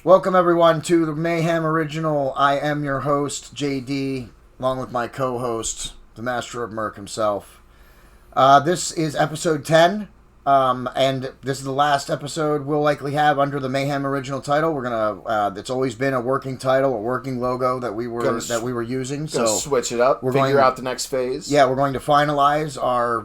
Welcome everyone to the Mayhem Original. I am your host, JD, along with my co-host, the master of Merc himself. This is episode 10, and this is the last episode we'll likely have under the Mayhem Original title. We're gonna. It's always been a working title, a working logo that we were using. So switch it up. Figure out the next phase. Yeah, we're going to finalize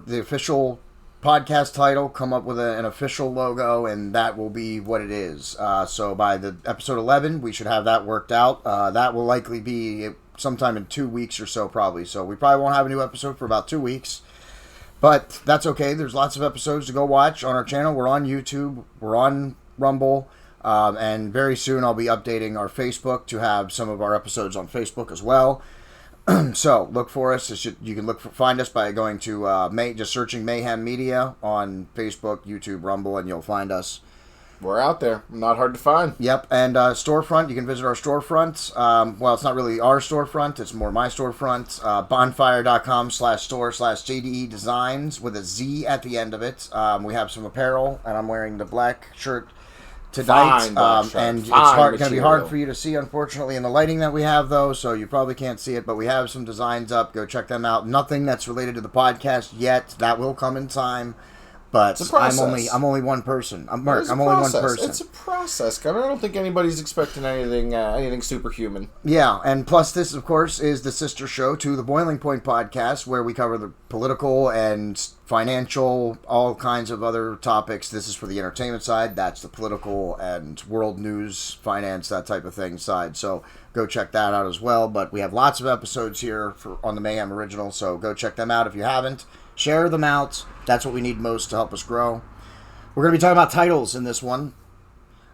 the official podcast title, come up with an official logo, and that will be what it is. So by the episode 11, we should have that worked out. That will likely be sometime in 2 weeks or so, probably. So we probably won't have a new episode for about 2 weeks. But that's okay. There's lots of episodes to go watch on our channel. We're on YouTube. We're on Rumble. And very soon I'll be updating our Facebook to have some of our episodes on Facebook as well. So look for us. You can find us by going to just searching Mayhem Media on Facebook, YouTube, Rumble, and you'll find us. We're out there. Not hard to find. Yep, and storefront. You can visit our storefront. Well, it's not really our storefront. It's more my storefront. Bonfire.com/store/JDEDESIGNz with a Z at the end of it. We have some apparel, and I'm wearing the black shirt tonight, and it's going to be hard for you to see, unfortunately, in the lighting that we have, though, so you probably can't see it, but we have some designs up. Go check them out. Nothing that's related to the podcast yet. That will come in time, but I'm only one person. I'm Merc. I'm only one person. It's a process. I don't think anybody's expecting anything superhuman. Yeah, and plus this, of course, is the sister show to the Boiling Point podcast, where we cover the political and financial, all kinds of other topics. This is for the entertainment side. That's the political and world news, finance, that type of thing side. So go check that out as well. But we have lots of episodes here on the Mayhem Original, so go check them out if you haven't. Share them out. That's what we need most to help us grow. We're going to be talking about titles in this one.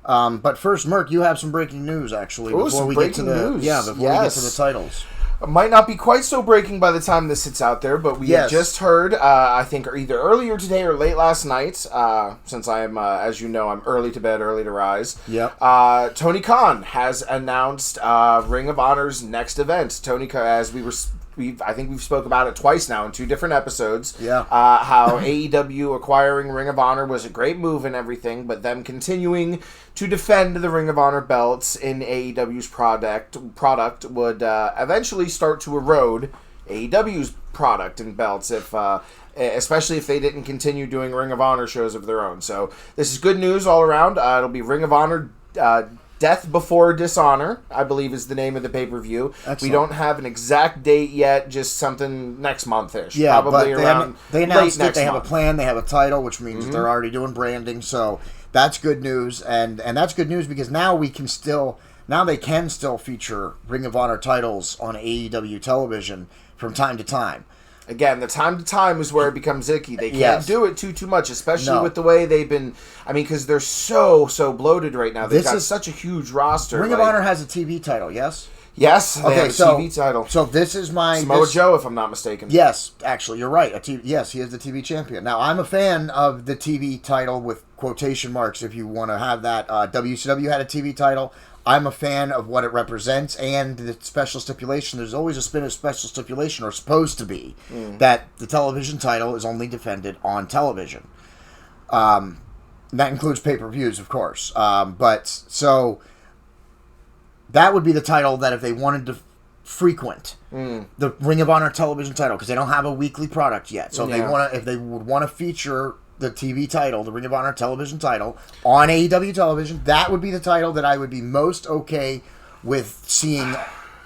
But first, Merc, you have some breaking news, actually. Before we get to the titles. It might not be quite so breaking by the time this hits out there, but we have just heard, I think either earlier today or late last night, since I am, as you know, I'm early to bed, early to rise. Yep. Tony Khan has announced Ring of Honor's next event. Tony Khan, as I think we've spoke about it twice now in 2 different episodes. Yeah. How AEW acquiring Ring of Honor was a great move and everything, but them continuing to defend the Ring of Honor belts in AEW's product would eventually start to erode AEW's product and belts, especially if they didn't continue doing Ring of Honor shows of their own. So this is good news all around. It'll be Ring of Honor Death Before Dishonor, I believe, is the name of the pay-per-view. Excellent. We don't have an exact date yet, just something next month-ish. Yeah, probably but they announced late that they have month. a plan, they have a title, which means they're already doing branding, so that's good news, and that's good news because now they can still feature Ring of Honor titles on AEW television from time to time. Again, the time to time is where it becomes icky. They can't do it too much, especially with the way they've been. I mean, because they're so bloated right now. They've got such a huge roster. Ring of Honor has a TV title, yes? Yes, they have a TV title. So this is Samoa Joe, if I'm not mistaken. Yes, actually, you're right. Yes, he is the TV champion. Now, I'm a fan of the TV title with quotation marks if you want to have that. WCW had a TV title. I'm a fan of what it represents and the special stipulation. There's always a special stipulation, or supposed to be, that the television title is only defended on television. That includes pay-per-views, of course. So that would be the title that if they wanted to frequent the Ring of Honor television title, because they don't have a weekly product yet. So if they would want to feature the TV title, the Ring of Honor television title, on AEW television, that would be the title that I would be most okay with seeing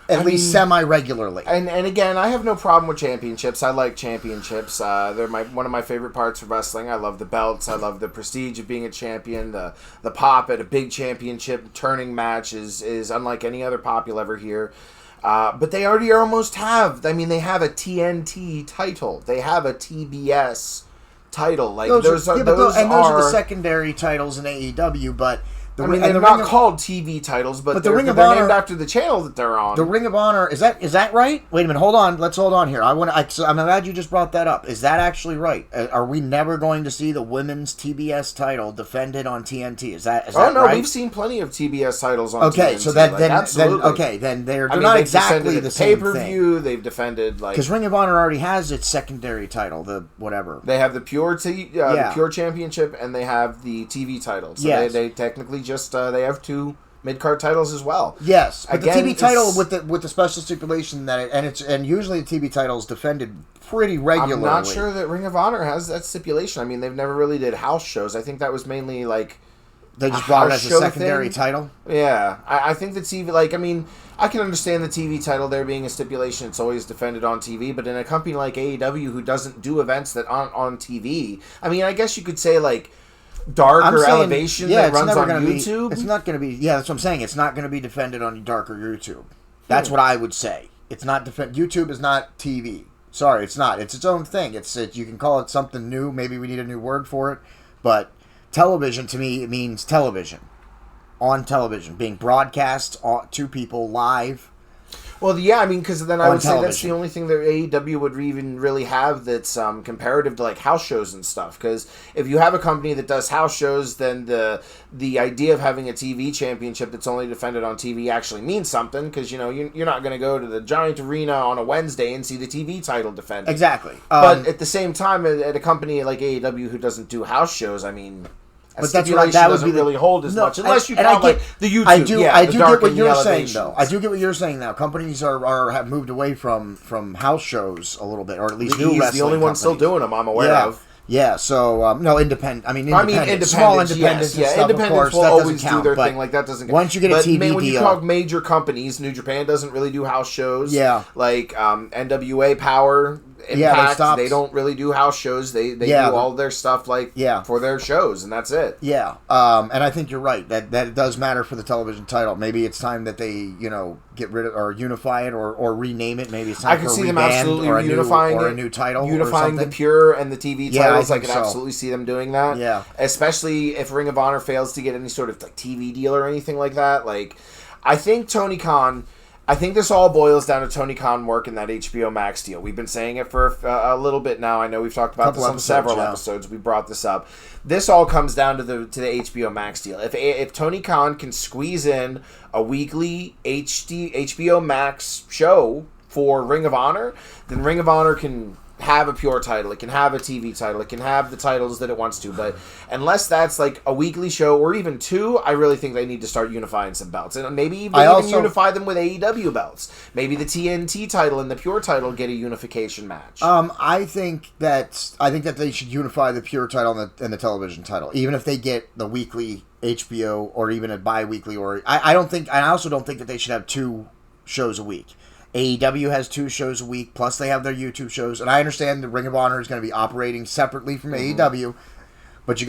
at least semi-regularly. And again, I have no problem with championships. I like championships. They're one of my favorite parts of wrestling. I love the belts. I love the prestige of being a champion. The pop at a big championship turning match is unlike any other pop you'll ever hear. But they already almost have. I mean, they have a TNT title. They have a TBS title. Like those are the secondary titles in AEW, but they're not called TV titles, but they're named after the channel that they're on. The Ring of Honor, is that right? Wait a minute, hold on. Let's hold on here. I'm glad you just brought that up. Is that actually right? Are we never going to see the women's TBS title defended on TNT? Is that right? We've seen plenty of TBS titles on TNT. Okay, so then they're not exactly the same thing. Pay-per-view, they've defended because Ring of Honor already has its secondary title, the whatever. They have the pure championship, and they have the TV title. So they technically just they have two mid-card titles as well. Yes, but Again, the TV title with the special stipulation that and usually the TV title is defended pretty regularly. I'm not sure that Ring of Honor has that stipulation. I mean, they've never really did house shows. I think that was mainly like they just brought it as a secondary title. Yeah, I think the TV, like, I mean, I can understand the TV title there being a stipulation. It's always defended on TV, but in a company like AEW who doesn't do events that aren't on TV, I mean, I guess you could say like Dark or Elevation that runs on YouTube. It's not going to be. Yeah, that's what I'm saying. It's not going to be defended on Dark or YouTube. That's what I would say. It's not YouTube is not TV. Sorry, it's not. It's its own thing. You can call it something new. Maybe we need a new word for it. But television to me, it means television. On television, being broadcast to people live. Well, yeah, I mean, because then I would say that's the television. only thing that AEW would even really have that's comparative to like house shows and stuff. Because if you have a company that does house shows, then the idea of having a TV championship that's only defended on TV actually means something. Because you're not going to go to the Giant Arena on a Wednesday and see the TV title defended. Exactly. But at the same time, at a company like AEW who doesn't do house shows, I mean. But that's what that would be really hold as much unless you count like the YouTube. I do get what you're saying elevations. though. I do get what you're saying now. Companies have moved away from house shows a little bit, or at least new wrestling. The only one still doing them. I'm aware of. Yeah. So no, independent. Independent. Small independents. Yes, and stuff, independents of course, will that always count, do their thing. Like that doesn't. Once you get a TV when you deal, talk major companies, New Japan doesn't really do house shows. Yeah. Like NWA Power. Impact, they don't really do house shows. They do all their stuff for their shows, and that's it. Yeah, and I think you're right that it does matter for the television title. Maybe it's time that they get rid of or unify it or rename it. Maybe it's time I could see them absolutely unifying a new title, unifying the Pure and the TV titles. I could so. Absolutely see them doing that. Yeah, especially if Ring of Honor fails to get any sort of TV deal or anything like that. Like, I think Tony Khan. I think this all boils down to Tony Khan working that HBO Max deal. We've been saying it for a little bit now. I know we've talked about this on several episodes. We brought this up. This all comes down to the HBO Max deal. If Tony Khan can squeeze in a weekly HBO Max show for Ring of Honor, then Ring of Honor can have a pure title. It can have a TV title. It can have the titles that it wants to. But unless that's like a weekly show or even two, I really think they need to start unifying some belts. And maybe even unify them with AEW belts. Maybe the TNT title and the pure title get a unification match. I think that they should unify the pure title and the television title. Even if they get the weekly HBO or even a bi-weekly I also don't think that they should have 2 shows a week. AEW has 2 shows a week, plus they have their YouTube shows. And I understand the Ring of Honor is going to be operating separately from AEW, but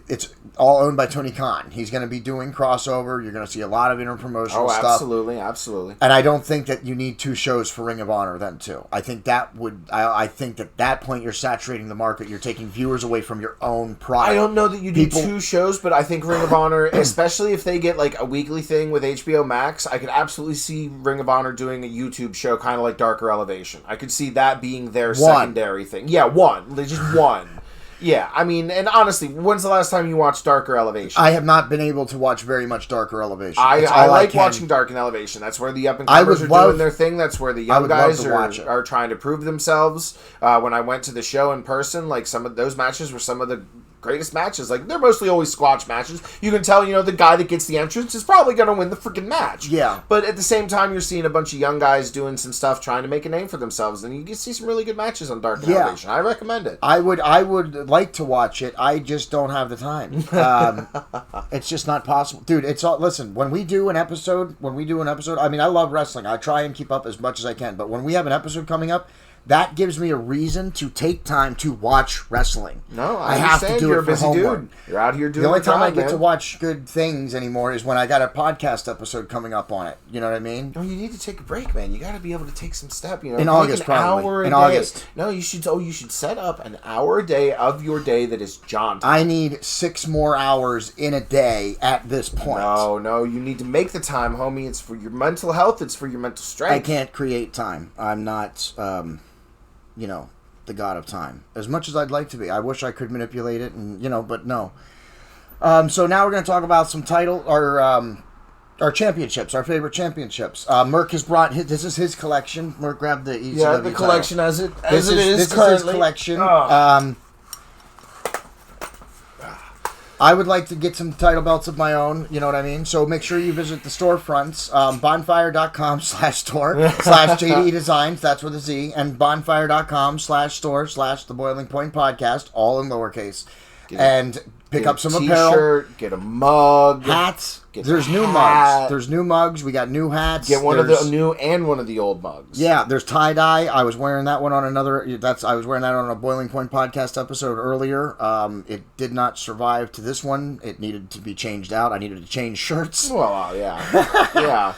it's all owned by Tony Khan. He's going to be doing crossover. You're going to see a lot of interpromotional stuff. Absolutely. And I don't think that you need 2 shows for Ring of Honor then too. I think I think at that point you're saturating the market. You're taking viewers away from your own product. I don't know that you do 2 shows, but I think Ring of Honor, especially if they get like a weekly thing with HBO Max, I could absolutely see Ring of Honor doing a YouTube show kind of like Darker Elevation. I could see that being their secondary thing. Yeah, just one. Yeah, I mean, and honestly, when's the last time you watched Darker Elevation? I have not been able to watch very much Darker Elevation. I like watching Darker Elevation. That's where the up-and-comers are doing their thing. That's where the young guys are trying to prove themselves. When I went to the show in person, like some of those matches were some of the greatest matches. Like, they're mostly always squash matches. You can tell, the guy that gets the entrance is probably going to win the freaking match. Yeah. But at the same time, you're seeing a bunch of young guys doing some stuff, trying to make a name for themselves, and you can see some really good matches on Dark Elevation. I recommend it. I would like to watch it. I just don't have the time. It's just not possible. Dude, it's all, listen, when we do an episode, I mean, I love wrestling. I try and keep up as much as I can, but when we have an episode coming up, that gives me a reason to take time to watch wrestling. No, I have to do it for homework. Dude. You're out here doing the only time I get to watch good things anymore is when I got a podcast episode coming up on it. You know what I mean? No, you need to take a break, man. You got to be able to take some step. In August, probably. In August. No, you should set up an hour a day of your day that is jaunt. I need 6 more hours in a day at this point. No, you need to make the time, homie. It's for your mental health. It's for your mental strength. I can't create time. I'm not. The god of time. As much as I'd like to be. I wish I could manipulate it, and but no. So now we're going to talk about some our championships, our favorite championships. Merc has brought this is his collection. Merc grabbed the ECW the collection title. This is his collection. I would like to get some title belts of my own, you know what I mean? So make sure you visit the storefronts, bonfire.com/store/JDEDESIGNz, that's with a Z, and bonfire.com/store/The Boiling Point Podcast, all in lowercase. And pick up some apparel. T-shirt, get a mug. Hats. There's new mugs. There's new mugs. We got new hats. Get one of the new and one of the old mugs. Yeah, there's tie-dye. I was wearing that one on I was wearing that on a Boiling Point Podcast episode earlier. It did not survive to this one. It needed to be changed out. I needed to change shirts. Well, yeah. Yeah.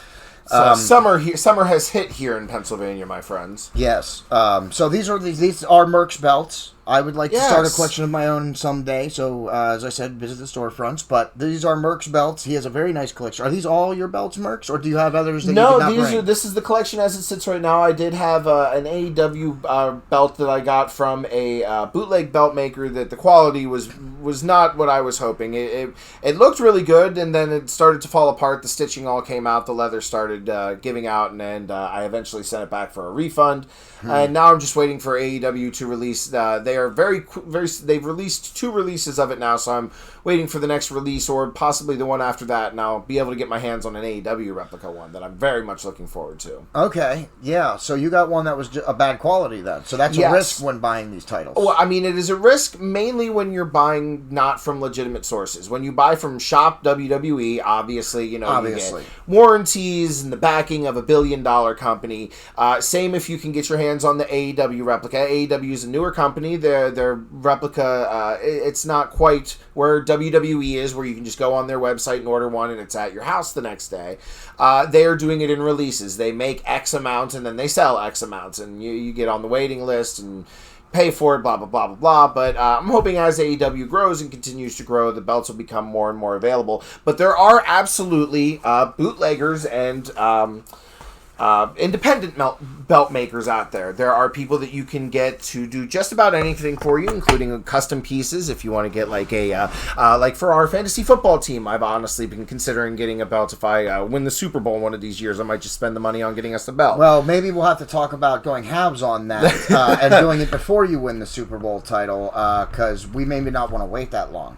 So summer has hit here in Pennsylvania, my friends. Yes. So these are Merc's belts. I would like to start a collection of my own someday. So as I said, visit the storefronts. But these are Merc's belts. He has a very nice collection. Are these all your belts, Merc's, or do you have others that you did not bring? This is the collection as it sits right now. I did have an AEW belt that I got from a bootleg belt maker. That the quality was not what I was hoping. It looked really good, and then it started to fall apart. The stitching all came out. The leather started giving out, and I eventually sent it back for a refund. And now I'm just waiting for AEW to release. They are they've released 2 releases of it now, so I'm waiting for the next release or possibly the one after that, and I'll be able to get my hands on an AEW replica one that I'm very much looking forward to. Okay, yeah. So you got one that was a bad quality then. So that's a risk when buying these titles. Well, I mean, it is a risk mainly when you're buying not from legitimate sources. When you buy from Shop WWE, obviously, you get warranties and the backing of a billion-dollar company. Same if you can get your hands on the AEW replica. AEW is a newer company. Their replica, it's not quite where WWE is, where you can just go on their website and order one and it's at your house the next day. They are doing it in releases. They make X amount and then they sell X amounts, and you get on the waiting list and pay for it, blah, blah, blah, blah, blah. But I'm hoping as AEW grows and continues to grow, the belts will become more and more available. But there are absolutely bootleggers and independent belt makers out there. There are people that you can get to do just about anything for you, including custom pieces. If you want to get like like for our fantasy football team, I've honestly been considering getting a belt. If I win the Super Bowl one of these years, I might just spend the money on getting us the belt. Well, maybe we'll have to talk about going halves on that and doing it before you win the Super Bowl title, because we maybe not want to wait that long.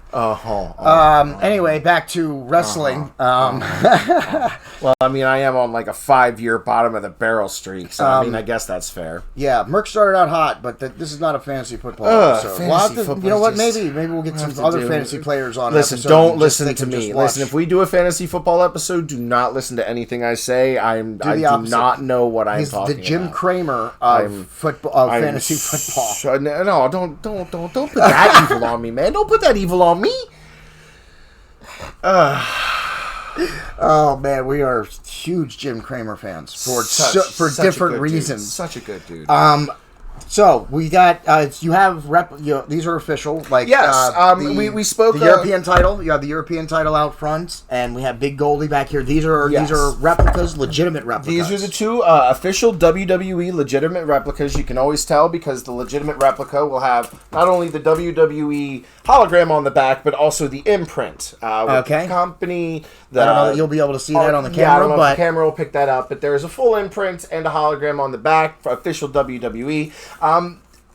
Anyway, back to wrestling. Well, I mean, I am on like a 5-year bottom of the barrel streak, so I mean, I guess that's fair. Yeah, Merc started out hot, but this is not a fantasy football episode. You know what? Maybe we'll get some other fantasy players on. Listen, don't listen to me. Listen, if we do a fantasy football episode, do not listen to anything I say. I do not know what I'm talking about. He's the Jim Cramer of fantasy football. No, don't put that evil on me, man. Don't put that evil on me. Oh man, we are huge Jim Cramer fans for different reasons. Such a good dude. So we got you have these are official, like we spoke the European title. You have the European title out front, and we have Big Goldie back here. These are replicas, legitimate replicas. These are the 2 official WWE legitimate replicas. You can always tell because the legitimate replica will have not only the WWE hologram on the back, but also the imprint. With the company. I don't know that you'll be able to see that on the camera, I don't know if the camera will pick that up, but there is a full imprint and a hologram on the back for official WWE.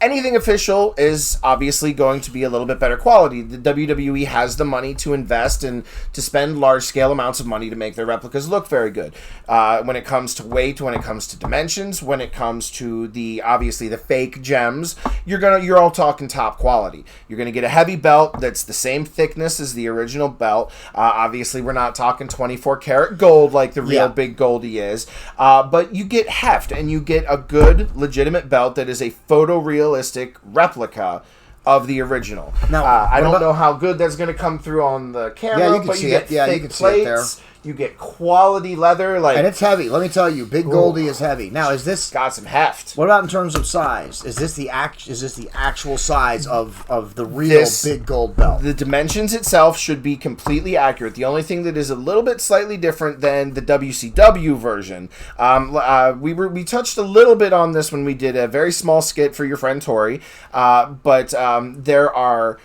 Anything official is obviously going to be a little bit better quality. The WWE has the money to invest and to spend large-scale amounts of money to make their replicas look very good. When it comes to weight, when it comes to dimensions, when it comes to the fake gems, you're all talking top quality. You're gonna get a heavy belt that's the same thickness as the original belt. Obviously, we're not talking 24 karat gold like the real Big Goldie is, but you get heft and you get a good, legitimate belt that is a photorealistic replica of the original. Now, I don't know how good that's going to come through on the camera, but you get thick plates. You get quality leather, and it's heavy. Let me tell you, Big Goldie is heavy. Now, is this got some heft? What about in terms of size? Is this the actual size of the real Big Gold belt? The dimensions itself should be completely accurate. The only thing that is a little bit slightly different than the WCW version. We touched a little bit on this when we did a very small skit for your friend Tori, but there are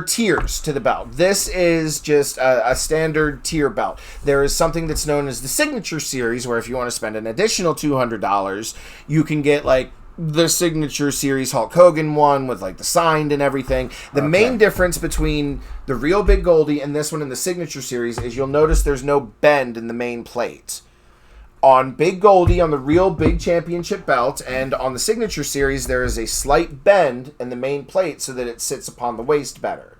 tiers to the belt. This is just a standard tier belt. There is something that's known as the Signature Series, where if you want to spend an additional $200, you can get like the Signature Series Hulk Hogan one with like the signed and everything. The main difference between the real Big Goldie and this one in the Signature Series is you'll notice there's no bend in the main plate. On Big Goldie, on the real Big Championship belt, and on the Signature Series, there is a slight bend in the main plate so that it sits upon the waist better.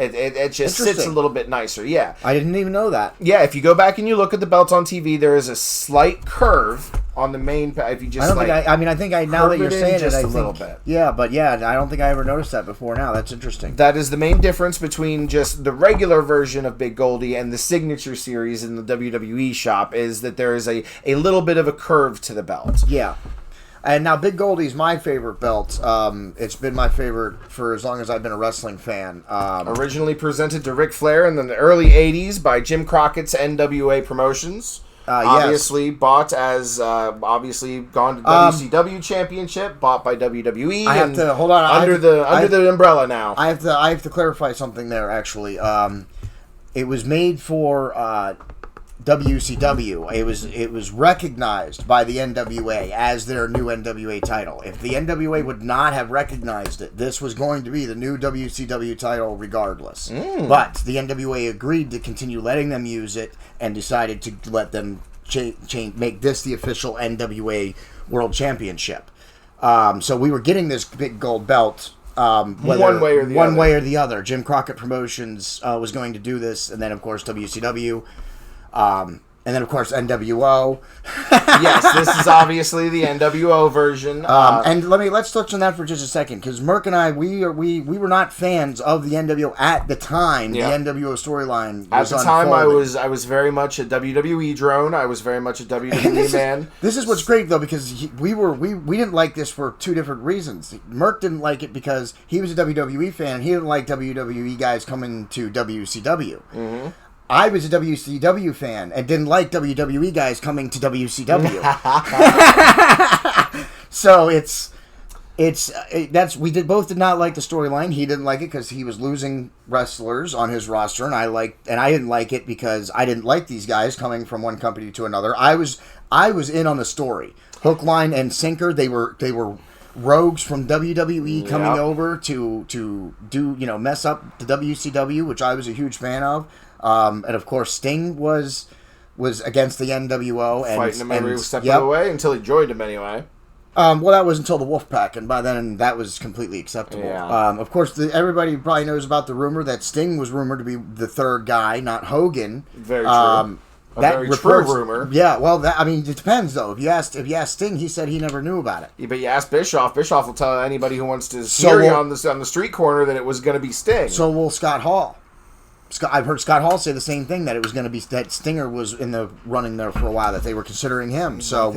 It just sits a little bit nicer, yeah. I didn't even know that. Yeah, if you go back and you look at the belt on TV, there is a slight curve on the main. If you just, I think now that you're saying it, I think, little bit. Yeah, but yeah, I don't think I ever noticed that before. Now that's interesting. That is the main difference between just the regular version of Big Goldie and the Signature Series in the WWE shop is that there is a little bit of a curve to the belt. Yeah. And now Big Goldie's my favorite belt. It's been my favorite for as long as I've been a wrestling fan. Originally presented to Ric Flair in the early 80s by Jim Crockett's NWA Promotions. Obviously bought as, obviously gone to WCW Championship, bought by WWE. I have to, hold on. Under the umbrella now. I have to clarify something there, actually. It was made for WCW. It was recognized by the NWA as their new NWA title. If the NWA would not have recognized it, this was going to be the new WCW title regardless. But the NWA agreed to continue letting them use it and decided to let them make this the official NWA World Championship. So we were getting this big gold belt one way or the other. Jim Crockett Promotions was going to do this, and then of course WCW. And then, of course, NWO. Yes, this is obviously the NWO version. And let's touch on that for just a second, because Merc and I, we were not fans of the NWO at the time. Yeah. The NWO storyline was at the time. I was very much a WWE drone. I was very much a WWE man. This is what's great though, because we didn't like this for two different reasons. Merc didn't like it because he was a WWE fan, and he didn't like WWE guys coming to WCW. Mm-hmm. I was a WCW fan and didn't like WWE guys coming to WCW. So we both did not like the storyline. He didn't like it because he was losing wrestlers on his roster, and I didn't like it because I didn't like these guys coming from one company to another. I was in on the story, hook, line, and sinker. They were rogues from WWE coming over to do mess up the WCW, which I was a huge fan of. And of course, Sting was against the NWO and fighting him every step of the way until he joined him anyway. Well, that was until the Wolfpack, and by then that was completely acceptable. Yeah. Of course, everybody probably knows about the rumor that Sting was rumored to be the third guy, not Hogan. Very true. Very true rumor. Yeah, well, it depends though. If you asked Sting, he said he never knew about it. Yeah, but you ask Bischoff. Bischoff will tell anybody who wants to hear you on the street corner that it was going to be Sting. So will Scott Hall. I've heard Scott Hall say the same thing, that it was going to be that Stinger was in the running there for a while, that they were considering him. So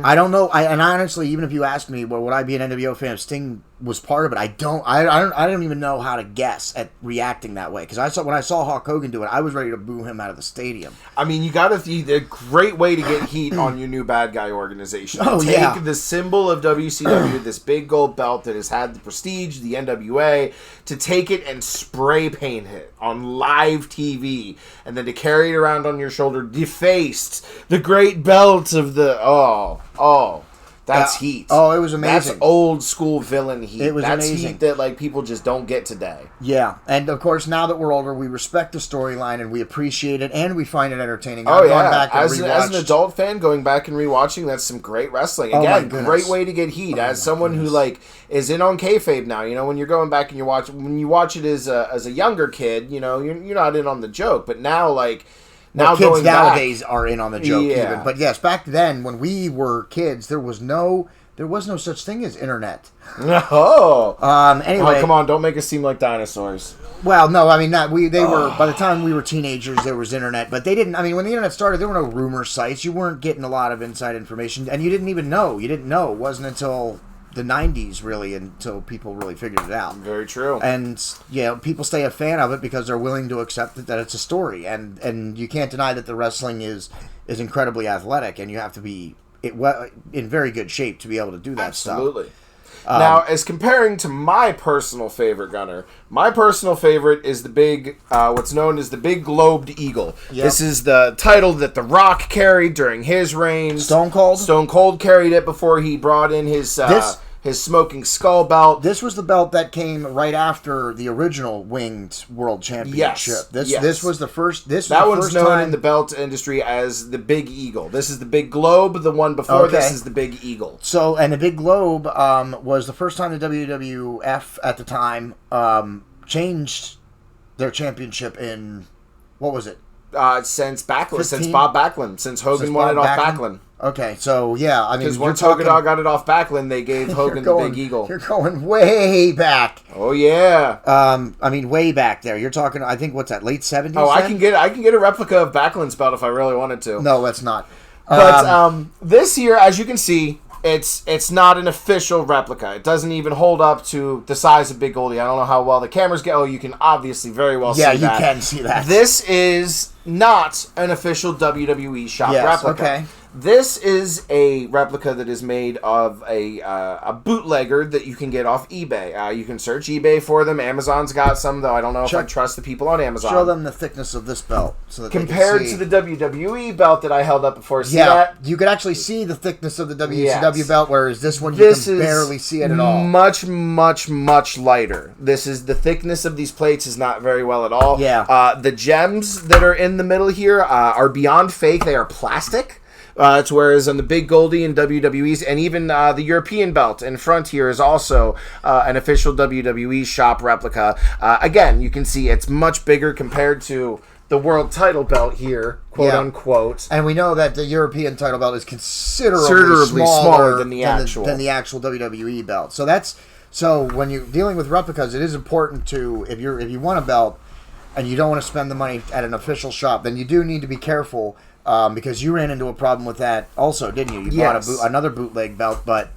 I don't know. And honestly, even if you asked me, would I be an NWO fan if Sting was part of it? I don't even know how to guess at reacting that way, because when I saw Hulk Hogan do it, I was ready to boo him out of the stadium. I mean, you got to a great way to get heat on your new bad guy organization. Take the symbol of WCW, this big gold belt that has had the prestige, the NWA, to take it and spray paint it on live TV, and then to carry it around on your shoulder, defaced, the great belt of the that's heat. Oh, it was amazing. That's old school villain heat. It was That's amazing. Heat that people just don't get today. Yeah, and of course now that we're older, we respect the storyline and we appreciate it and we find it entertaining. Oh yeah, as an adult fan, going back and rewatching, that's some great wrestling. Again, great way to get heat. As someone who is in on kayfabe now, when you're going back and you watch it as a younger kid, you're not in on the joke, but now now kids nowadays are in on the joke even. But yes, back then when we were kids, there was no such thing as internet. No. Anyway, come on, don't make us seem like dinosaurs. Well, no, they were by the time we were teenagers, there was internet, but they didn't. When the internet started, there were no rumor sites. You weren't getting a lot of inside information, and you didn't even know. You didn't know. It wasn't until the 90s really, until people really figured it out. Very true. And people stay a fan of it because they're willing to accept that it's a story, and you can't deny that the wrestling is incredibly athletic, and you have to be in very good shape to be able to do that stuff. Absolutely. Now, as comparing to my personal favorite, Gunner, my personal favorite is the big, what's known as the Big Globed Eagle. Yep. This is the title that The Rock carried during his reign. Stone Cold? Stone Cold carried it before he brought in his Smoking Skull belt. This was the belt that came right after the original Winged World Championship. This was the first. That one's known in the belt industry as the Big Eagle. This is the Big Globe. The one before this is the Big Eagle. So, and the Big Globe was the first time the WWF at the time changed their championship in, what was it? Since Bob Backlund. Since Hogan won it off Backlund. Okay, so yeah, I mean, because once Hogan got it off Backlund, they gave Hogan the Big Eagle. You're going way back. Oh yeah. I mean, way back there. You're talking. I think what's that? Late 70s. Oh, I can get a replica of Backlund's belt if I really wanted to. No, let's not. But this here, as you can see, it's not an official replica. It doesn't even hold up to the size of Big Goldie. I don't know how well the cameras get. Oh, you can obviously very well see that. Yeah, you can see that. This is not an official WWE shop replica. Okay. This is a replica that is made of a bootlegger that you can get off eBay. You can search eBay for them. Amazon's got some, though I don't know if I trust the people on Amazon. Show them the thickness of this belt. So that compared they can see. to the WWE belt that I held up before. See that? You could actually see the thickness of the WCW belt, whereas this one you can barely see it at all. Much, much, much lighter. This is the thickness of these plates is not very well at all. Yeah. The gems that are in the middle here are beyond fake. They are plastic. It's whereas on the Big Goldie and WWE's, and even the European belt in front here is also an official WWE shop replica. Again, you can see it's much bigger compared to the world title belt here, quote unquote. And we know that the European title belt is considerably smaller than the actual WWE belt. So when you're dealing with replicas, it is important to if you want a belt and you don't want to spend the money at an official shop, then you do need to be careful. Because you ran into a problem with that also, didn't you? You bought another bootleg belt, but...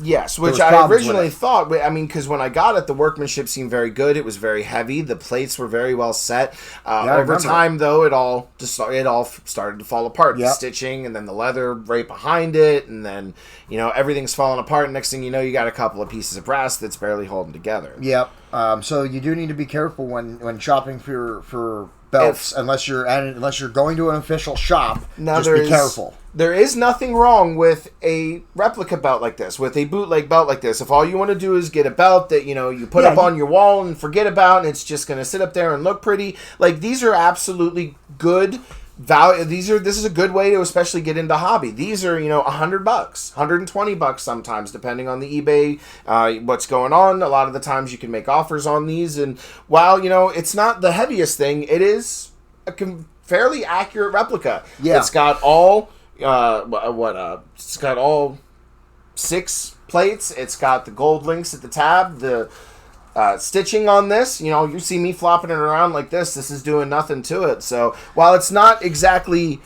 Yes, which I originally thought, I mean, because when I got it, the workmanship seemed very good. It was very heavy. The plates were very well set. Over time, though, it all started to fall apart. The stitching, and then the leather right behind it, and then, everything's falling apart. Next thing you know, you got a couple of pieces of brass that's barely holding together. Yep. So you do need to be careful when shopping for belts, unless you're going to an official shop. Now, just be careful. There is nothing wrong with a replica belt like this, with a bootleg belt like this. If all you want to do is get a belt that you put up on your wall and forget about, and it's just going to sit up there and look pretty, like these are absolutely good value. This is a good way to especially get into hobby. These are $100, $120 sometimes, depending on the eBay what's going on. A lot of the times you can make offers on these, and while it's not the heaviest thing, it is a fairly accurate replica. Yeah, it's got all it's got all 6 plates. It's got the gold links at the tab. The stitching on this, you see me flopping it around like this. This is doing nothing to it. So while it's not exactly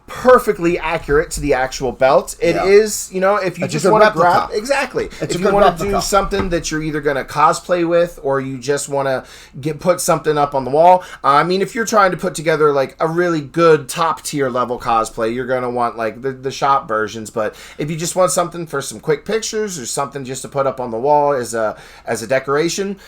perfectly accurate to the actual belt, it is, if you just want to grab... Exactly. If you want to do something that you're either going to cosplay with, or you just want to put something up on the wall. I mean, if you're trying to put together like a really good top tier level cosplay, you're going to want like the shop versions. But if you just want something for some quick pictures or something just to put up on the wall as a decoration,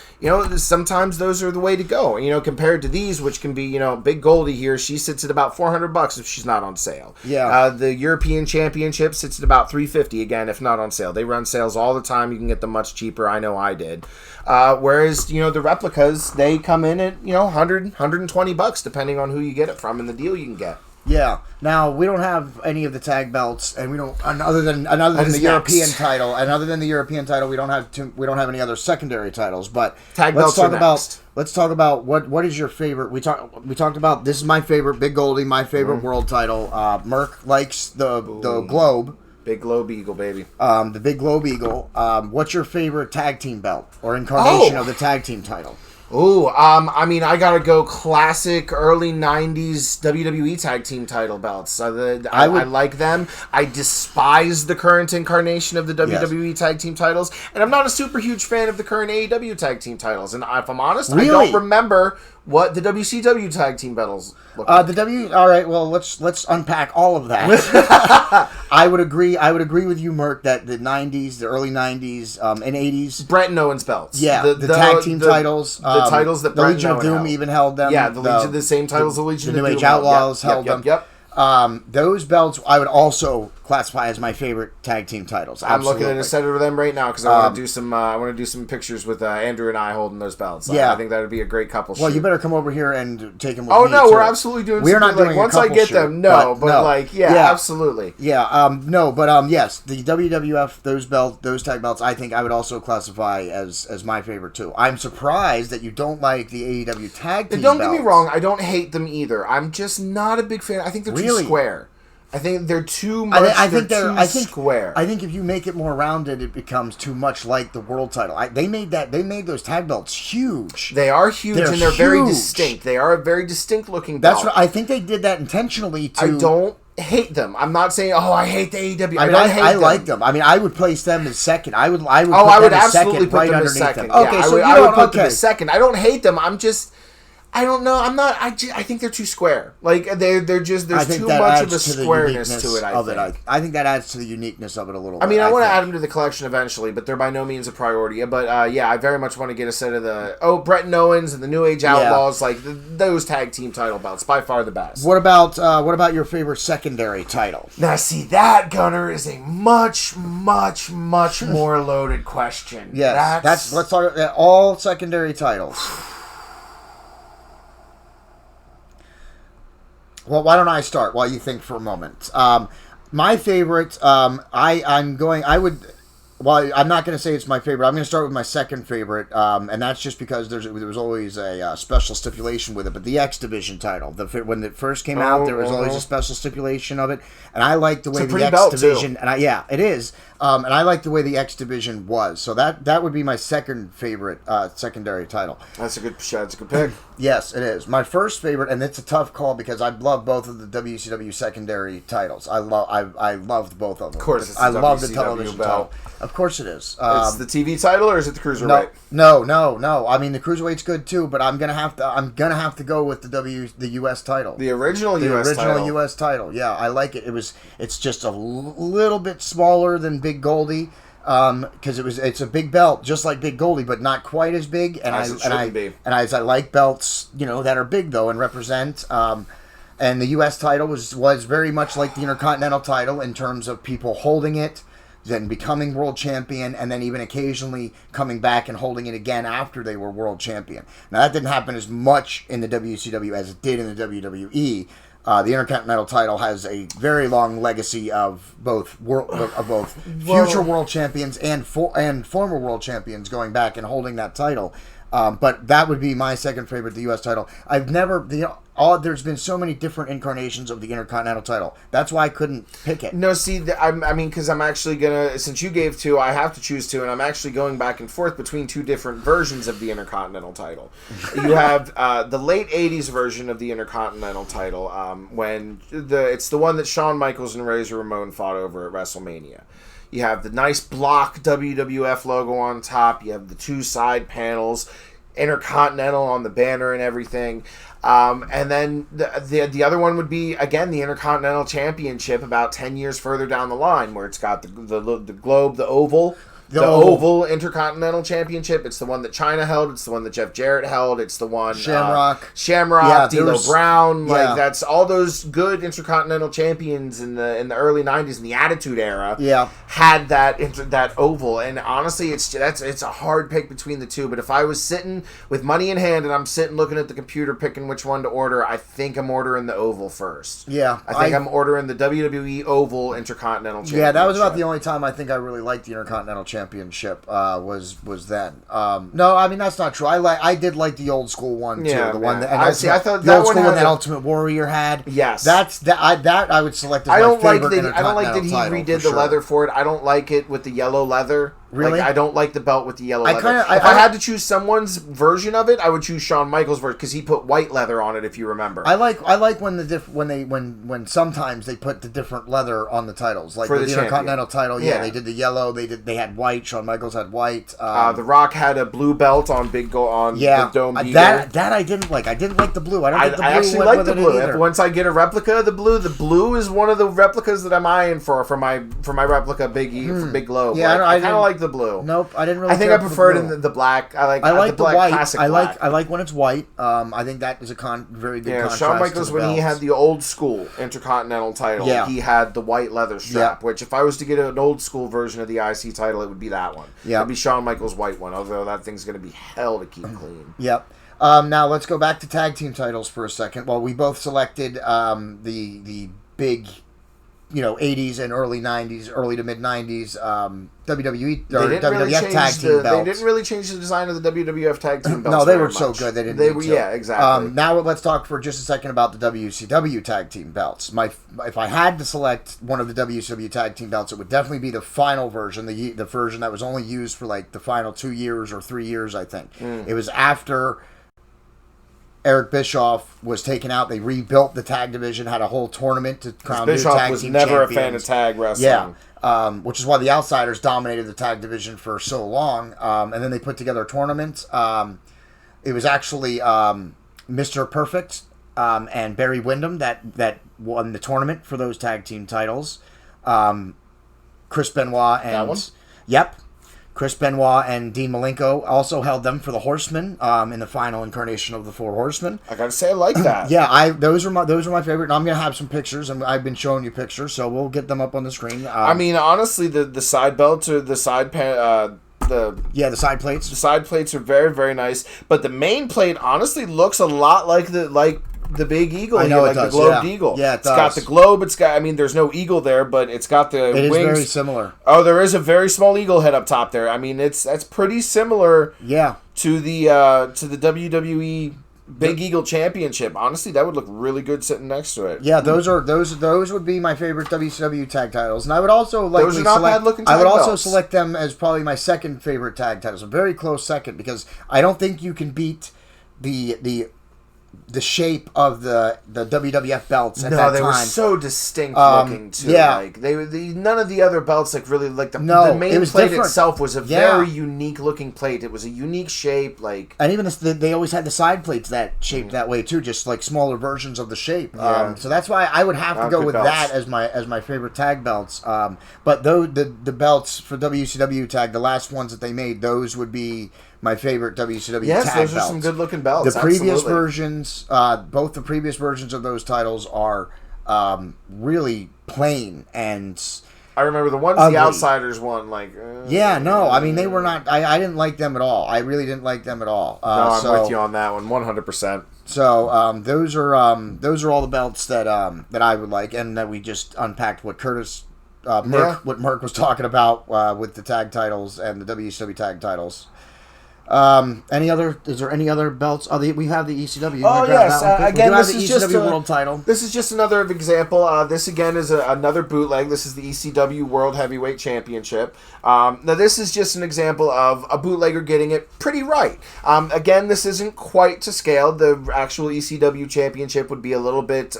sometimes those are the way to go. Compared to these, which can be, Big Goldie here, she sits at about $400 if she's not on sale. Yeah. The European Championship sits at about $350 again, if not on sale. They run sales all the time. You can get them much cheaper. I know I did. Whereas the replicas, they come in at $100, $120 depending on who you get it from and the deal you can get. Yeah. Now we don't have any of the tag belts, and we don't other than the European title, and other than the European title, we don't have any other secondary titles. But tag belts are next. Let's talk about what is your favorite. We talked about this is my favorite Big Goldie, my favorite world title. Merc likes the Globe. Big Globe Eagle, baby. The Big Globe Eagle. What's your favorite tag team belt or incarnation of the tag team title? Ooh, I mean, I gotta go classic early 90s WWE tag team title belts. I like them. I despise the current incarnation of the WWE tag team titles, and I'm not a super huge fan of the current AEW tag team titles. And if I'm honest, I don't remember what the WCW tag team battles look like. All right. Well, let's unpack all of that. I would agree with you, Merc, that the '90s, the early '90s, and '80s, Brett and Owens belts. Yeah, the tag team titles, the titles that the Brett Legion and of Owen Doom held. even held them. Yeah, the same titles the Legion of Doom. The New Age Outlaws held them. Yep. Those belts I would also classify as my favorite tag team titles. I'm looking at a set of them right now because I want to do some. I want to do some pictures with Andrew and I holding those belts. Yeah, I think that would be a great couple. Well, shoot. you better come over here and take them with me. Oh no, too. we're absolutely doing. We're not doing once a I couple get shoot, them. No, yeah, absolutely. Yeah, no, but yes, the WWF those tag belts, I think I would also classify as my favorite too. I'm surprised that you don't like the AEW tag team. Don't belts. get me wrong, I don't hate them either. I'm just not a big fan. I think they're too square. I think they're too much. I think they're square. I think if you make it more rounded, it becomes too much like the world title. They made those tag belts huge. They are huge and they're very distinct. They are a very distinct looking belt. That's what I think they did that intentionally. I don't hate them. I'm not saying I hate the AEW. I like them. I mean, I would place them as second. I would absolutely put them as second. Okay, yeah, so I would put them as second. I don't hate them. I don't know. I think they're too square. Like there's too much of a squareness to it. I think that adds to the uniqueness of it a little bit. I mean, I want to add them to the collection eventually, but they're by no means a priority. But I very much want to get a set of the Brett and Owens and the New Age Outlaws, like those tag team title belts, by far the best. What about your favorite secondary title? Now, see, that, Gunner, is a much, much, much more loaded question. Yes, let's talk about all secondary titles. Well, why don't I start while you think for a moment? My favorite, I'm not going to say it's my favorite. I'm going to start with my second favorite, and that's just because there was always a special stipulation with it. But the X Division title, when it first came out, there was always a special stipulation of it, and I like the way the X Division, it is. And I like the way the X Division was. So that would be my second favorite secondary title. That's a good pick. Yes, it is. My first favorite, and it's a tough call because I love both of the WCW secondary titles. I loved both of them. Of course, I love the television title. Of course it is. It's the TV title, or is it the Cruiserweight? No. I mean, the Cruiserweight's good too, but I'm gonna have to go with the US title. The original US title. Yeah, I like it. It's just a little bit smaller than Big Goldie. Because it's a big belt, just like Big Goldie, but not quite as big. And I like belts, that are big though and represent. And the U.S. title was very much like the Intercontinental title in terms of people holding it, then becoming world champion, and then even occasionally coming back and holding it again after they were world champion. Now that didn't happen as much in the WCW as it did in the WWE. The Intercontinental title has a very long legacy of both future world champions and former world champions going back and holding that title. But that would be my second favorite, the U.S. title. There's been so many different incarnations of the Intercontinental title. That's why I couldn't pick it. No, see, because I'm actually gonna, since you gave two, I have to choose two, and I'm actually going back and forth between two different versions of the Intercontinental title. You have the late '80s version of the Intercontinental title, when it's the one that Shawn Michaels and Razor Ramon fought over at WrestleMania. You have the nice block WWF logo on top. You have the two side panels, Intercontinental on the banner and everything. And then the other one would be, again, the Intercontinental Championship about 10 years further down the line, where it's got the globe, the oval. The Oval Intercontinental Championship. It's the one that Chyna held. It's the one that Jeff Jarrett held. It's the one Shamrock, D'Lo Brown. Like that's all those good Intercontinental champions in the early '90s in the Attitude Era. Yeah, had that oval. And honestly, it's a hard pick between the two. But if I was sitting with money in hand and I'm sitting looking at the computer picking which one to order, I think I'm ordering the Oval first. Yeah, I think I'm ordering the WWE Oval Intercontinental Championship. Yeah, that was about the only time I think I really liked the Intercontinental Championship was then. No, I mean that's not true. I did like the old school one too. Yeah, the one that I thought the that old one school had one that Ultimate Warrior had. Yes, that I would select as my favorite Intercontinental title. I don't like that he redid the leather for it. I don't like it with the yellow leather. Really? Like, I don't like the belt with the yellow leather. If I had to choose someone's version of it, I would choose Shawn Michaels' version because he put white leather on it. If you remember, I like when sometimes they put the different leather on the titles, like For the the Intercontinental title. Yeah, Yeah. they did the yellow. They had white. Shawn Michaels had white. The Rock had a blue belt on the Dome Beagle. That I didn't like. I didn't like the blue. I don't think the blue actually went like with the it blue. either. Once I get a replica of the blue is one of the replicas that I'm eyeing for my replica Big Globe. Yeah, like, I kind of like the blue. Nope, I didn't really. I think I prefer it in the black. I like the black white. classic I black. like when it's white. I think that is a very good contrast. Shawn Michaels, to the when he belts. had the old school Intercontinental title, he had the white leather strap, which if I was to get an old school version of the IC title, it would be that one. Yeah. It would be Shawn Michaels' white one, although that thing's going to be hell to keep clean. Yep. Now let's go back to tag team titles for a second. Well, we both selected the big, 80s and early 90s, early to mid 90s WWE or WWF tag team belts. They didn't really change the design of the WWF tag team belts. No, they were so good they didn't. They were, yeah, exactly. Now let's talk for just a second about the WCW tag team belts. If I had to select one of the WCW tag team belts, it would definitely be the final version, the version that was only used for like the final 2 years or 3 years, I think. It was after Eric Bischoff was taken out. They rebuilt the tag division, had a whole tournament to crown new tag team champions. Bischoff was never a fan of tag wrestling. Yeah, which is why the Outsiders dominated the tag division for so long. And then they put together a tournament. It was actually Mr. Perfect and Barry Windham that won the tournament for those tag team titles. Chris Benoit and... That one? Yep. Chris Benoit and Dean Malenko also held them for the Horsemen in the final incarnation of the Four Horsemen. I gotta say, I like that. Yeah, those are my favorite. And I'm gonna have some pictures, and I've been showing you pictures, so we'll get them up on the screen. I mean, honestly, the side belts or the side the side plates. The side plates are very, very nice, but the main plate honestly looks a lot like the big eagle. I know here, it like does, the globed eagle. Yeah, it's got the globe. It's got. I mean, there's no eagle there, but it's got the wings. It is very similar. Oh, there is a very small eagle head up top there. I mean, that's pretty similar. Yeah. To the WWE Big Eagle Championship. Honestly, that would look really good sitting next to it. Yeah, those would be my favorite WCW tag titles, and I would also those are not bad looking tag belts. also select them as probably my second favorite tag titles, a very close second, because I don't think you can beat the shape of the WWF belts at that time. No, they were so distinct looking too. Yeah. Like none of the other belts really like the main plate different. itself was a very unique looking plate. It was a unique shape, like, and even they always had the side plates that shaped that way too, just like smaller versions of the shape. Yeah. So that's why I would have to go with belts. that as my favorite tag belts. But though the belts for WCW tag, the last ones that they made, those would be my favorite WCW tag belts. Yes, those are some good looking belts. The previous versions, both the previous versions of those titles are really plain and I remember the ones ugly. The Outsiders won, like... yeah, no, I mean, they were not... I didn't like them at all. I really didn't like them at all. No, I'm with you on that one, 100%. So, those are all the belts that I would like, and that we just unpacked what what Merc was talking about with the tag titles and the WCW tag titles. Is there any other belts? Oh, we have the ECW. Oh, yes. Again, this is just the World title. This is just another example. This, again, is another bootleg. This is the ECW World Heavyweight Championship. Now, this is just an example of a bootlegger getting it pretty right. Again, this isn't quite to scale. The actual ECW Championship would be a little bit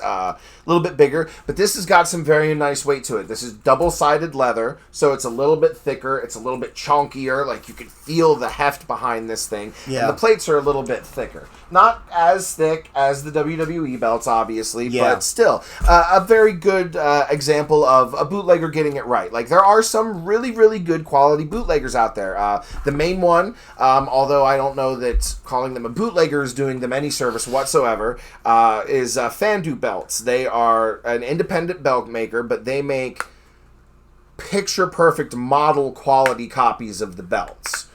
bigger, but this has got some very nice weight to it. This is double-sided leather, so it's a little bit thicker. It's a little bit chunkier. Like, you can feel the heft behind this thing. Yeah. And the plates are a little bit thicker. Not as thick as the WWE belts, obviously, but still a very good example of a bootlegger getting it right. Like, there are some really, really good quality bootleggers out there. The main one, although I don't know that calling them a bootlegger is doing them any service whatsoever, is Fandu Belts. They are an independent belt maker, but they make picture-perfect model quality copies of the belts.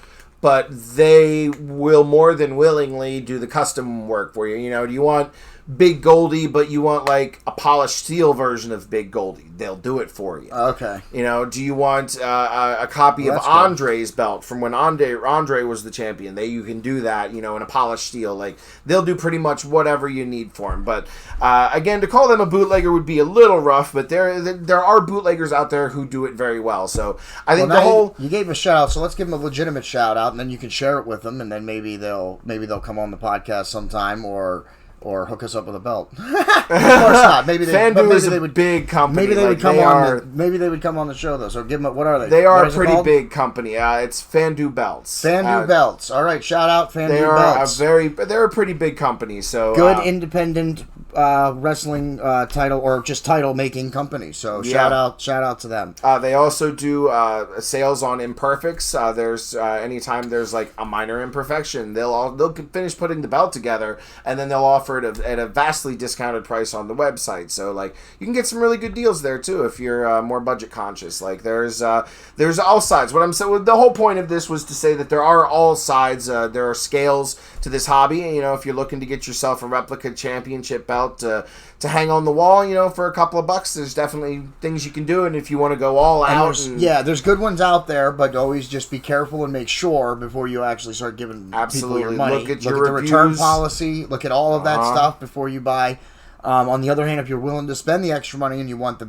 But they will more than willingly do the custom work for you. You know, do you want Big Goldie, but you want like a polished steel version of Big Goldie, they'll do it for you. Okay. You know, do you want a copy of Andre's belt from when Andre was the champion? You can do that, you know, in a polished steel. Like, they'll do pretty much whatever you need for him. But again, to call them a bootlegger would be a little rough, but there are bootleggers out there who do it very well. So I think you gave him a shout out, so let's give him a legitimate shout out, and then you can share it with them, and then maybe they'll come on the podcast sometime or hook us up with a belt. Of course not. Maybe they would big company. Maybe they would come on. Maybe they would come on the show though. So give them. What are they? They are a pretty big company. It's Fandu Belts. Fandu Belts. All right. Shout out Fandu Belts. They're a pretty big company. So good independent wrestling title or just title making company. So shout out to them. They also do sales on imperfects. There's anytime there's like a minor imperfection, they'll finish putting the belt together, and then they'll offer it at a vastly discounted price on the website. So like you can get some really good deals there too if you're more budget conscious. Like there's all sides. The whole point of this was to say that there are all sides. There are scales to this hobby. You know, if you're looking to get yourself a replica championship belt to hang on the wall, you know, for a couple of bucks, there's definitely things you can do. And if you want to go all out, there's good ones out there, but always just be careful and make sure before you actually start giving people your money. Look at the return policy. Look at all of that stuff before you buy. On the other hand, if you're willing to spend the extra money and you want a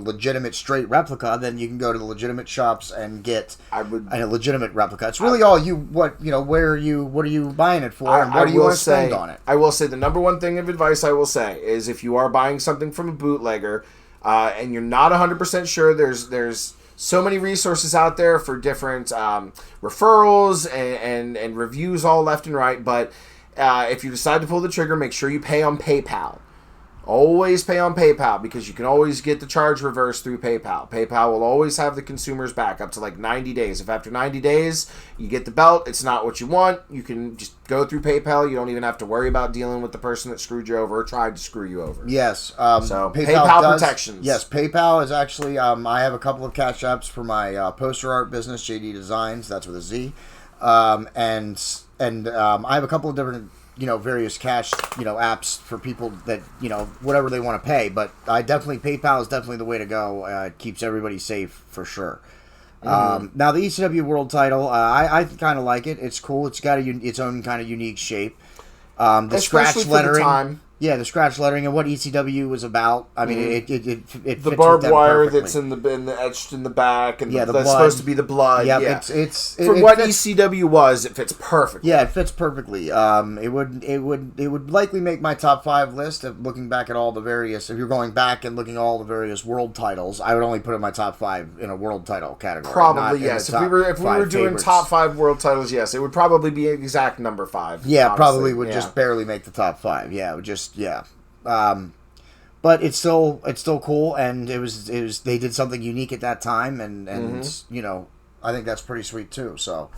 legitimate straight replica, then you can go to the legitimate shops and get a legitimate replica. It's really what are you buying it for, and what do you want to spend on it? I will say the number one thing of advice I will say is if you are buying something from a bootlegger and you're not 100% sure, there's so many resources out there for different referrals and reviews all left and right, but if you decide to pull the trigger, make sure you pay on PayPal. Always pay on PayPal because you can always get the charge reversed through PayPal. PayPal will always have the consumer's back up to like 90 days. If after 90 days you get the belt, it's not what you want, you can just go through PayPal. You don't even have to worry about dealing with the person that screwed you over or tried to screw you over. Yes. So PayPal protections. Yes, PayPal is actually, I have a couple of cash apps for my poster art business, JDEDESIGNz, that's with a Z. And I have a couple of different, various cash, apps for people that, whatever they want to pay. But PayPal is definitely the way to go. It keeps everybody safe for sure. Mm-hmm. Now the ECW World Title, I kind of like it. It's cool. It's got its own kind of unique shape. The scratch lettering. Yeah, the scratch lettering and what ECW was about. I mean, it fits the barbed wire perfectly. that's in the etched in the back, and the that's blood. supposed to be the blood. Yep, yeah, it's for what ECW was, it fits perfectly. Yeah, it fits perfectly. It would likely make my top 5 list of looking back at all the various. If you're going back and looking at all the various world titles, I would only put in my top 5 in a world title category. Probably yes. If we were doing favorites. top 5 world titles, yes, it would probably be exact number 5. Yeah, honestly. Probably would just barely make the top 5. Yeah, it would just but it's still cool, and it was they did something unique at that time, and I think that's pretty sweet too. So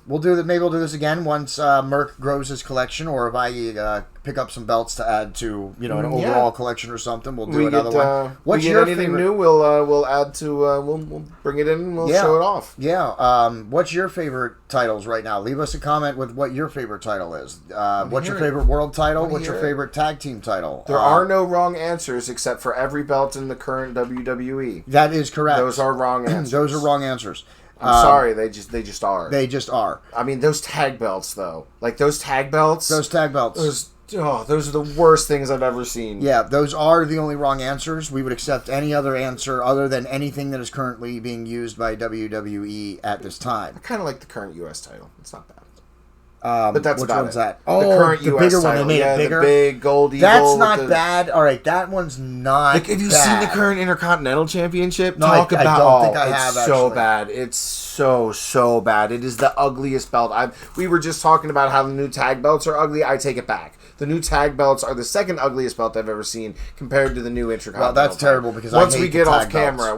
we'll do that. Maybe we'll do this again once Merc grows his collection, or if I pick up some belts to add to an overall collection or something. We'll do another one. What's your anything favorite? New? We'll add to. We'll bring it in and we'll show it off. Yeah. What's your favorite titles right now? Leave us a comment with what your favorite title is. What's your favorite world title? What's your favorite tag team title? There are no wrong answers except for every belt in the current WWE. That is correct. Those are wrong answers. Those are wrong answers. I'm sorry, they just are. They just are. I mean, those tag belts though, like those tag belts. Those are the worst things I've ever seen. Yeah, those are the only wrong answers. We would accept any other answer other than anything that is currently being used by WWE at this time. I kind of like the current U.S. title. It's not bad. But that's which about one's it. that? Oh, the current the US bigger title. one. They made it bigger. The big gold eagle. That's not bad. All right, that one's not. Like, have you seen the current Intercontinental Championship? No, I don't think I have. It's so bad. It's so bad. It is the ugliest belt. We were just talking about how the new tag belts are ugly. I take it back. The new tag belts are the second ugliest belt I've ever seen compared to the new Intercontinental. Well, that's terrible because once we get off camera,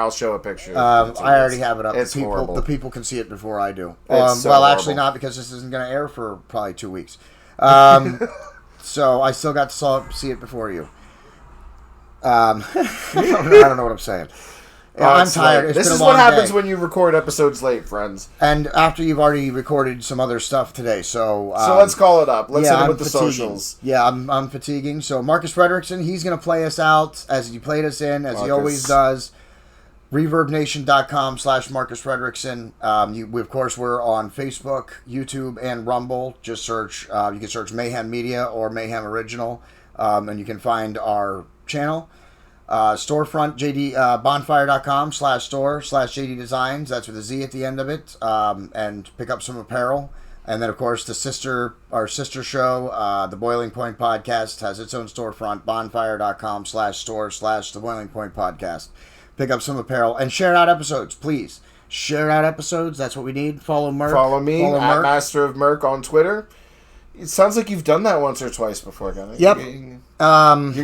I'll show a picture. I already have it up. It's horrible. The people can see it before I do. Actually not, because this isn't going to air for probably 2 weeks. So I still got to see it before you. I don't know what I'm saying. I'm tired. It's This been is a long what happens day. when you record episodes late, friends. And after you've already recorded some other stuff today, so let's call it up. Let's hit it I'm with the fatiguing. socials. Yeah, I'm fatiguing. So Marcus Fredrickson, he's going to play us out as he played us in, as he always does. ReverbNation.com/Marcus Fredrickson. We, of course, we're on Facebook, YouTube, and Rumble. Just search. You can search Mayhem Media or Mayhem Original, and you can find our channel. Storefront bonfire.com/store/JDEDESIGNz. That's with a Z at the end of it. And pick up some apparel. And then, of course, our sister show, the Boiling Point Podcast, has its own storefront, bonfire.com/store/the Boiling Point Podcast. Pick up some apparel and share out episodes, please. Share out episodes. That's what we need. Follow Merc. Follow me Follow at Merc. Master of Merc on Twitter. It sounds like you've done that once or twice before, guys. Yep. You're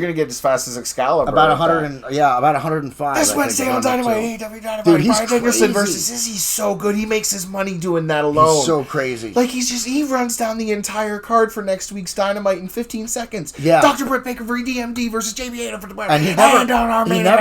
gonna get as fast as Excalibur. About 105. This I Wednesday think, on if I'm not Dynamite, too. AEW Dynamite. Dude, he's Bryan Danielson crazy. versus Izzy's so good. He makes his money doing that alone. He's so crazy. Like he runs down the entire card for next week's Dynamite in 15 seconds. Yeah. Dr. Britt Baker for DMD versus JB Adam for the winner. And he never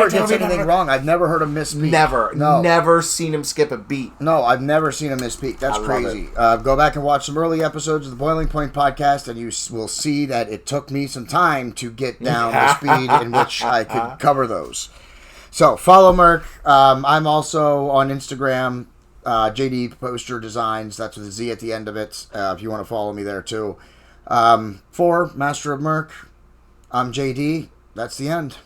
gets anything wrong. I've never heard him miss beat. Never seen him skip a beat. No, I've never seen him miss beat. That's crazy. Go back and watch some early episodes of the Boiling Point Podcast, and you will see that it took me some time to get down the speed in which I could cover those. So follow Merc. I'm also on Instagram, JD Poster Designs. That's with a Z at the end of it. If you want to follow me there too. For Master of Merc, I'm JD. That's the end.